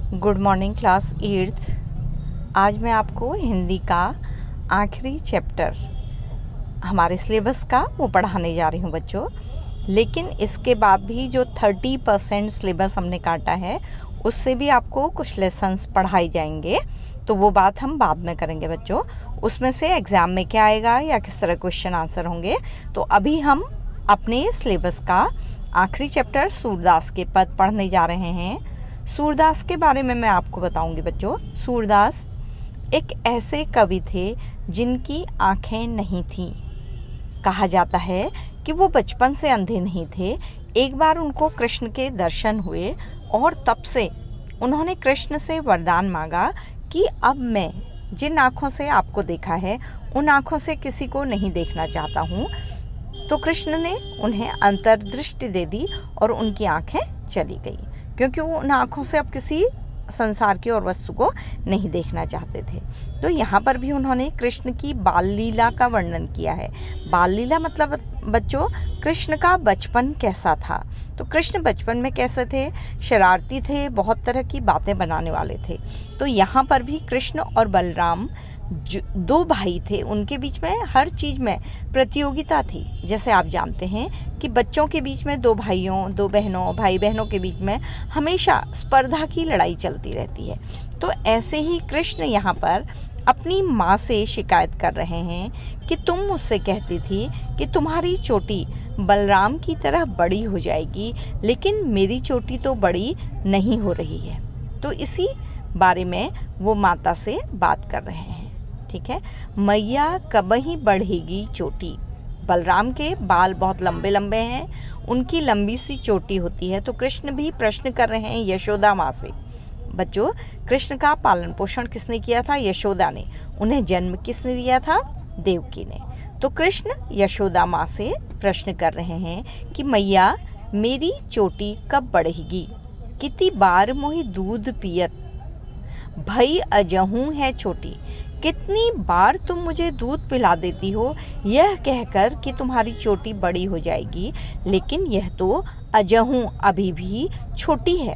Good morning class 8th। आज मैं आपको हिंदी का आखिरी चैप्टर हमारे सिलेबस का वो पढ़ाने जा रही हूँ बच्चों। लेकिन इसके बाद भी जो 30% सिलेबस हमने काटा है उससे भी आपको कुछ लेसन्स पढ़ाए जाएंगे, तो वो बात हम बाद में करेंगे बच्चों। उसमें से एग्ज़ाम में क्या आएगा या किस तरह क्वेश्चन आंसर होंगे, तो अभी हम अपने सिलेबस का आखिरी चैप्टर सूरदास के पद पढ़ने जा रहे हैं। सूरदास के बारे में मैं आपको बताऊंगी बच्चों। सूरदास एक ऐसे कवि थे जिनकी आँखें नहीं थीं। कहा जाता है कि वो बचपन से अंधे नहीं थे। एक बार उनको कृष्ण के दर्शन हुए और तब से उन्होंने कृष्ण से वरदान मांगा कि अब मैं जिन आँखों से आपको देखा है उन आँखों से किसी को नहीं देखना चाहता हूँ। तो कृष्ण ने उन्हें अंतर्दृष्टि दे दी और उनकी आँखें चली गई, क्योंकि वो उन आँखों से अब किसी संसार की और वस्तु को नहीं देखना चाहते थे। तो यहाँ पर भी उन्होंने कृष्ण की बाल लीला का वर्णन किया है। बाल लीला मतलब बच्चों कृष्ण का बचपन कैसा था। तो कृष्ण बचपन में कैसे थे? शरारती थे, बहुत तरह की बातें बनाने वाले थे। तो यहाँ पर भी कृष्ण और बलराम दो भाई थे, उनके बीच में हर चीज़ में प्रतियोगिता थी। जैसे आप जानते हैं कि बच्चों के बीच में दो भाइयों, दो बहनों, भाई बहनों के बीच में हमेशा स्पर्धा की लड़ाई चलती रहती है। तो ऐसे ही कृष्ण यहाँ पर अपनी माँ से शिकायत कर रहे हैं कि तुम मुझसे कहती थी कि तुम्हारी चोटी बलराम की तरह बड़ी हो जाएगी, लेकिन मेरी चोटी तो बड़ी नहीं हो रही है। तो इसी बारे में वो माता से बात कर रहे हैं। ठीक है, मैया कबही बढ़ेगी चोटी। बलराम के बाल बहुत लंबे लंबे हैं, उनकी लंबी सी चोटी होती है। तो कृष्ण भी प्रश्न कर रहे हैं यशोदा माँ से। बच्चों, कृष्ण का पालन पोषण किसने किया था? यशोदा ने। उन्हें जन्म किसने दिया था? देवकी ने। तो कृष्ण यशोदा माँ से प्रश्न कर रहे हैं कि मैया मेरी चोटी कब बढ़ेगी? कितनी बार मोहि दूध पियत भई अजहूँ है छोटी। कितनी बार तुम मुझे दूध पिला देती हो यह कहकर कि तुम्हारी चोटी बड़ी हो जाएगी, लेकिन यह तो अजहूँ अभी भी छोटी है।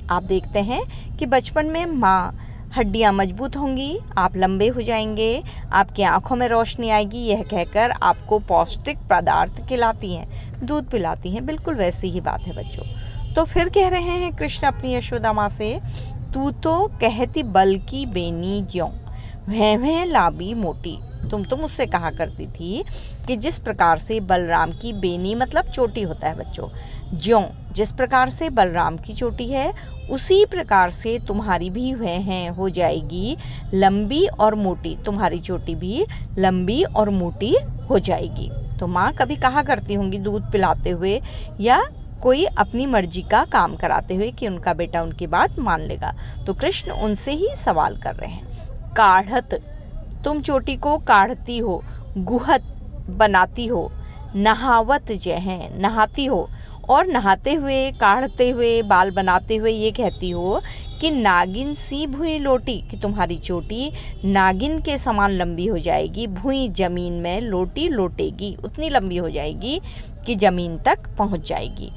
आप देखते हैं कि बचपन में माँ हड्डियाँ मजबूत होंगी, आप लंबे हो जाएंगे, आपकी आंखों में रोशनी आएगी, यह कहकर आपको पौष्टिक पदार्थ खिलाती हैं, दूध पिलाती हैं। बिल्कुल वैसी ही बात है बच्चों। तो फिर कह रहे हैं कृष्ण अपनी यशोदा माँ से, तू तो कहती बल की बेनी ज्यों वह लाबी मोटी। तुम तो मुझसे कहा करती थी कि जिस प्रकार से बलराम की बेनी मतलब चोटी होता है बच्चों, ज्यों जिस प्रकार से बलराम की चोटी है उसी प्रकार से तुम्हारी भी वह हो जाएगी लंबी और मोटी। तुम्हारी चोटी भी लंबी और मोटी हो जाएगी। तो माँ कभी कहा करती होंगी दूध पिलाते हुए या कोई अपनी मर्जी का काम कराते हुए कि उनका बेटा उनकी बात मान लेगा। तो कृष्ण उनसे ही सवाल कर रहे हैं। काढ़त, तुम चोटी को काढ़ती हो, गुहत बनाती हो, नहावत जय नहाती हो, और नहाते हुए, काढ़ते हुए, बाल बनाते हुए ये कहती हो कि नागिन सी भुई लोटी, कि तुम्हारी चोटी नागिन के समान लंबी हो जाएगी। भुई जमीन में, लोटी लोटेगी, उतनी लंबी हो जाएगी कि जमीन तक पहुंच जाएगी।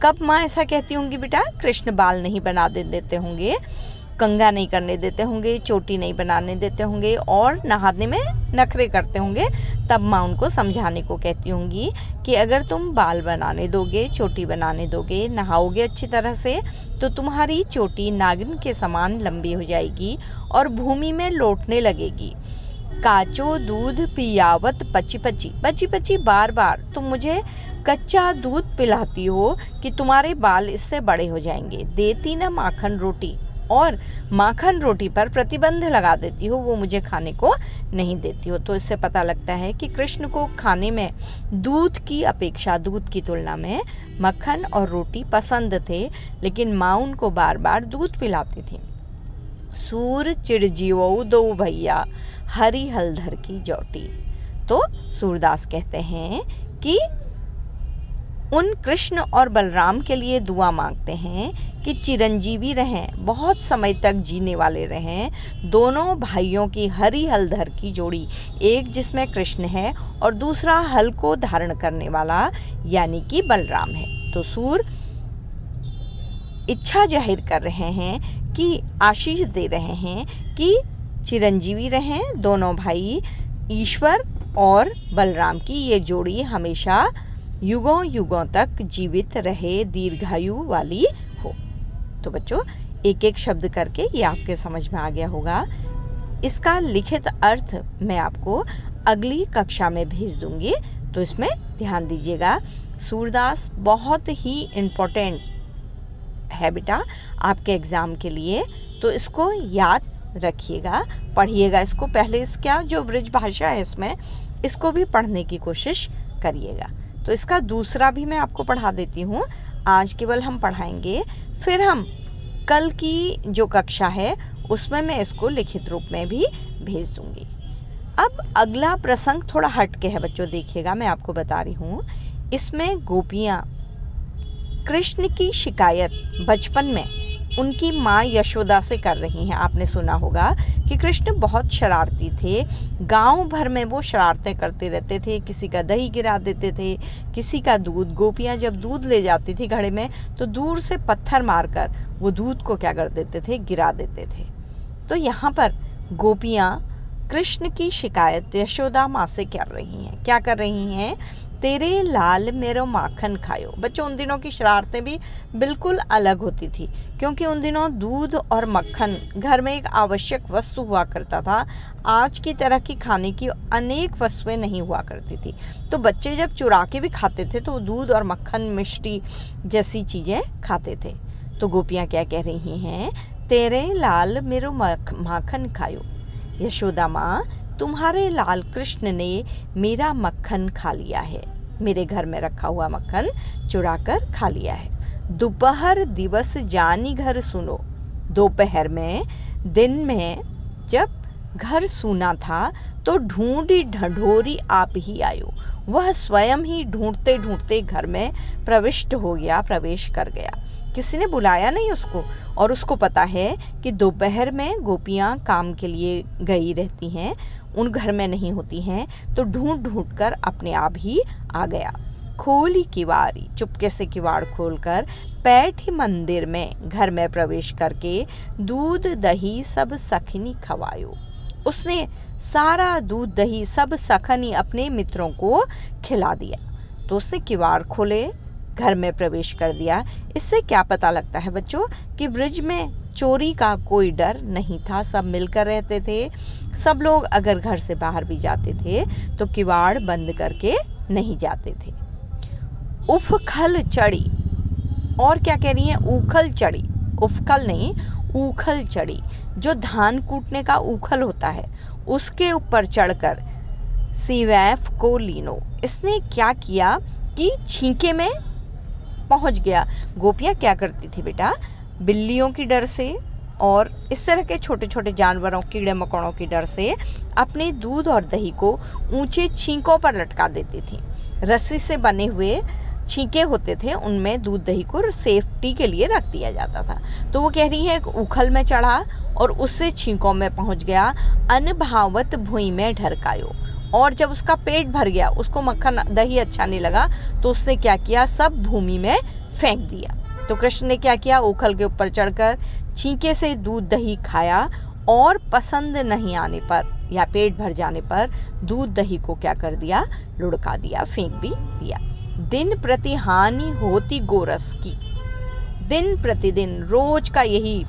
कब माँ ऐसा कहती होंगी बेटा? कृष्ण बाल नहीं बना देते होंगे, कंघा नहीं करने देते होंगे, चोटी नहीं बनाने देते होंगे और नहाने में नखरे करते होंगे, तब माँ उनको समझाने को कहती होंगी कि अगर तुम बाल बनाने दोगे, चोटी बनाने दोगे, नहाओगे अच्छी तरह से, तो तुम्हारी चोटी नागिन के समान लंबी हो जाएगी और भूमि में लौटने लगेगी। काचो दूध पियावत पची पची बार बार तुम मुझे कच्चा दूध पिलाती हो कि तुम्हारे बाल इससे बड़े हो जाएंगे। देती न माखन रोटी, और माखन रोटी पर प्रतिबंध लगा देती हो, वो मुझे खाने को नहीं देती हो। तो इससे पता लगता है कि कृष्ण को खाने में दूध की अपेक्षा, दूध की तुलना में मक्खन और रोटी पसंद थे, लेकिन माँ उनको बार बार दूध पिलाती थी। सूर चिड़जीवो दो भैया हरी हलधर की जोटी। तो सूरदास कहते हैं कि उन कृष्ण और बलराम के लिए दुआ मांगते हैं कि चिरंजीवी रहें, बहुत समय तक जीने वाले रहें। दोनों भाइयों की हरी हलधर की जोड़ी, एक जिसमें कृष्ण है और दूसरा हल को धारण करने वाला यानी कि बलराम है। तो सूर इच्छा जाहिर कर रहे हैं कि आशीष दे रहे हैं कि चिरंजीवी रहें दोनों भाई ईश्वर और बलराम की ये जोड़ी हमेशा युगों युगों तक जीवित रहे, दीर्घायु वाली हो। तो बच्चों एक एक शब्द करके ये आपके समझ में आ गया होगा। इसका लिखित अर्थ मैं आपको अगली कक्षा में भेज दूंगी, तो इसमें ध्यान दीजिएगा। सूरदास बहुत ही इम्पोर्टेंट है बेटा आपके एग्ज़ाम के लिए, तो इसको याद रखिएगा, पढ़िएगा इसको। पहले इसका जो ब्रज भाषा है इसमें इसको भी पढ़ने की कोशिश करिएगा। तो इसका दूसरा भी मैं आपको पढ़ा देती हूँ। आज केवल हम पढ़ाएंगे, फिर हम कल की जो कक्षा है उसमें मैं इसको लिखित रूप में भी भेज दूंगी। अब अगला प्रसंग थोड़ा हट के है बच्चों, देखिएगा मैं आपको बता रही हूँ। इसमें गोपियाँ कृष्ण की शिकायत बचपन में उनकी माँ यशोदा से कर रही हैं। आपने सुना होगा कि कृष्ण बहुत शरारती थे, गांव भर में वो शरारतें करते रहते थे। किसी का दही गिरा देते थे, किसी का दूध। गोपियाँ जब दूध ले जाती थी घड़े में तो दूर से पत्थर मारकर वो दूध को क्या कर देते थे, गिरा देते थे। तो यहाँ पर गोपियाँ कृष्ण की शिकायत यशोदा माँ से कर रही हैं। क्या कर रही हैं? तेरे लाल मेरो माखन खायो। बच्चों उन दिनों की शरारतें भी बिल्कुल अलग होती थी, क्योंकि उन दिनों दूध और मक्खन घर में एक आवश्यक वस्तु हुआ करता था। आज की तरह की खाने की अनेक वस्तुएं नहीं हुआ करती थी। तो बच्चे जब चुरा के भी खाते थे तो वो दूध और मक्खन, मिष्टी जैसी चीज़ें खाते थे। तो गोपियाँ क्या कह रही हैं? तेरे लाल मेरो माखन खायो। यशोदा माँ, तुम्हारे लाल कृष्ण ने मेरा मक्खन खा लिया है, मेरे घर में रखा हुआ मक्खन चुरा कर खा लिया है। दोपहर दिवस जानी घर सुनो। दोपहर में, दिन में जब घर सूना था तो ढूंढी ढंढोरी आप ही आयो। वह स्वयं ही ढूंढते ढूंढते घर में प्रवेश कर गया। किसी ने बुलाया नहीं उसको, और उसको पता है कि दोपहर में गोपियाँ काम के लिए गई रहती हैं, उन घर में नहीं होती हैं। तो ढूंढ ढूंढ कर अपने आप ही आ गया। खोली किवारी, चुपके से किवाड़ खोलकर बैठी मंदिर में, घर में प्रवेश करके दूध दही सब सखनी खवायो। उसने सारा दूध दही सब सखनी अपने मित्रों को खिला दिया। तो उसने किवाड़ खोले, घर में प्रवेश कर दिया। इससे क्या पता लगता है बच्चों कि ब्रज में चोरी का कोई डर नहीं था, सब मिलकर रहते थे। सब लोग अगर घर से बाहर भी जाते थे तो किवाड़ बंद करके नहीं जाते थे। उफखल चढ़ी, और क्या कह रही हैं? उखल चढ़ी, उफखल नहीं उखल चढ़ी। जो धान कूटने का उखल होता है उसके ऊपर चढ़कर सिवैफ को लीनो। इसने क्या किया कि छींके में पहुंच गया। गोपियाँ क्या करती थी बेटा? बिल्लियों की डर से और इस तरह के छोटे छोटे जानवरों, कीड़े मकोड़ों की डर से अपने दूध और दही को ऊंचे छींकों पर लटका देती थी। रस्सी से बने हुए छींके होते थे, उनमें दूध दही को सेफ्टी के लिए रख दिया जाता था। तो वो कह रही है उखल में चढ़ा और उससे छींकों में पहुंच गया। अनभावत भुई में ढरकायो, और जब उसका पेट भर गया, उसको मक्खन दही अच्छा नहीं लगा, तो उसने क्या किया? सब भूमि में फेंक दिया। तो कृष्ण ने क्या किया? उखल के ऊपर चढ़कर छींके से दूध दही खाया, और पसंद नहीं आने पर या पेट भर जाने पर दूध दही को क्या कर दिया? लुढ़का दिया, फेंक भी दिया। दिन प्रति हानि होती गोरस की। दिन प्रतिदिन, रोज का यही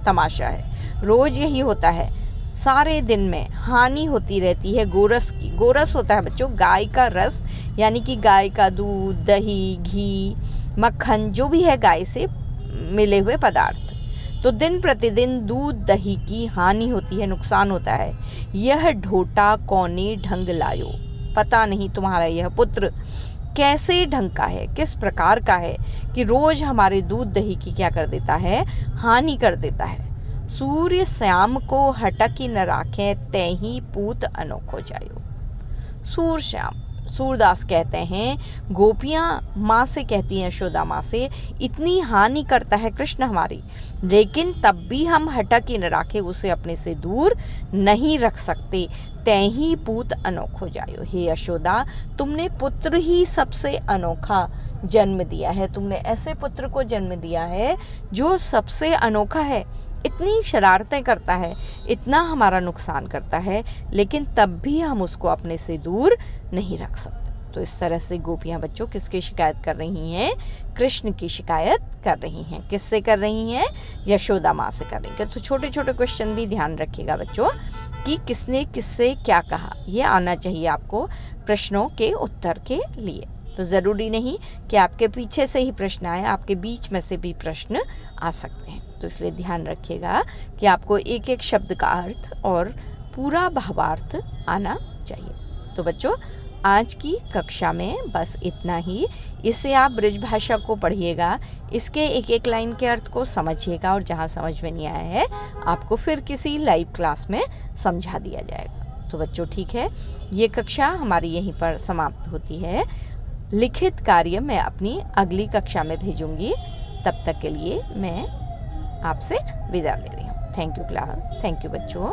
तमाशा है, रोज यही होता है। सारे दिन में हानि होती रहती है गोरस की। गोरस होता है बच्चों गाय का रस, यानी कि गाय का दूध, दही, घी, मक्खन, जो भी है गाय से मिले हुए पदार्थ। तो दिन प्रतिदिन दूध दही की हानि होती है, नुकसान होता है। यह ढोटा कौने ढंग लायो। पता नहीं तुम्हारा यह पुत्र कैसे ढंग का है, किस प्रकार का है कि रोज हमारे दूध दही की क्या कर देता है? हानि कर देता है। सूर्य श्याम को हटकी न राखे, तैही पूत अनोखो जायो। सूरदास कहते हैं, गोपियाँ माँ से कहती हैं, यशोदा माँ से, इतनी हानि करता है कृष्ण हमारी, लेकिन तब भी हम हटक ही न राखे, उसे अपने से दूर नहीं रख सकते। तैही पूत अनोखो जायो, हे यशोदा तुमने पुत्र ही सबसे अनोखा जन्म दिया है, तुमने ऐसे पुत्र को जन्म दिया है जो सबसे अनोखा है, इतनी शरारतें करता है, इतना हमारा नुकसान करता है, लेकिन तब भी हम उसको अपने से दूर नहीं रख सकते। तो इस तरह से गोपियाँ बच्चों किसकी शिकायत कर रही हैं? कृष्ण की शिकायत कर रही हैं। किससे कर रही हैं? यशोदा माँ से कर रही हैं। तो छोटे छोटे क्वेश्चन भी ध्यान रखिएगा बच्चों कि किसने किससे क्या कहा, ये आना चाहिए आपको प्रश्नों के उत्तर के लिए। तो ज़रूरी नहीं कि आपके पीछे से ही प्रश्न आए, आपके बीच में से भी प्रश्न आ सकते हैं। तो इसलिए ध्यान रखिएगा कि आपको एक एक शब्द का अर्थ और पूरा भावार्थ आना चाहिए। तो बच्चों आज की कक्षा में बस इतना ही। इससे आप ब्रज भाषा को पढ़िएगा, इसके एक एक लाइन के अर्थ को समझिएगा, और जहाँ समझ में नहीं आया है आपको फिर किसी लाइव क्लास में समझा दिया जाएगा। तो बच्चों ठीक है, ये कक्षा हमारी यहीं पर समाप्त होती है। लिखित कार्य मैं अपनी अगली कक्षा में भेजूंगी। तब तक के लिए मैं आपसे विदा ले रही हूँ। Thank you class, thank you बच्चों।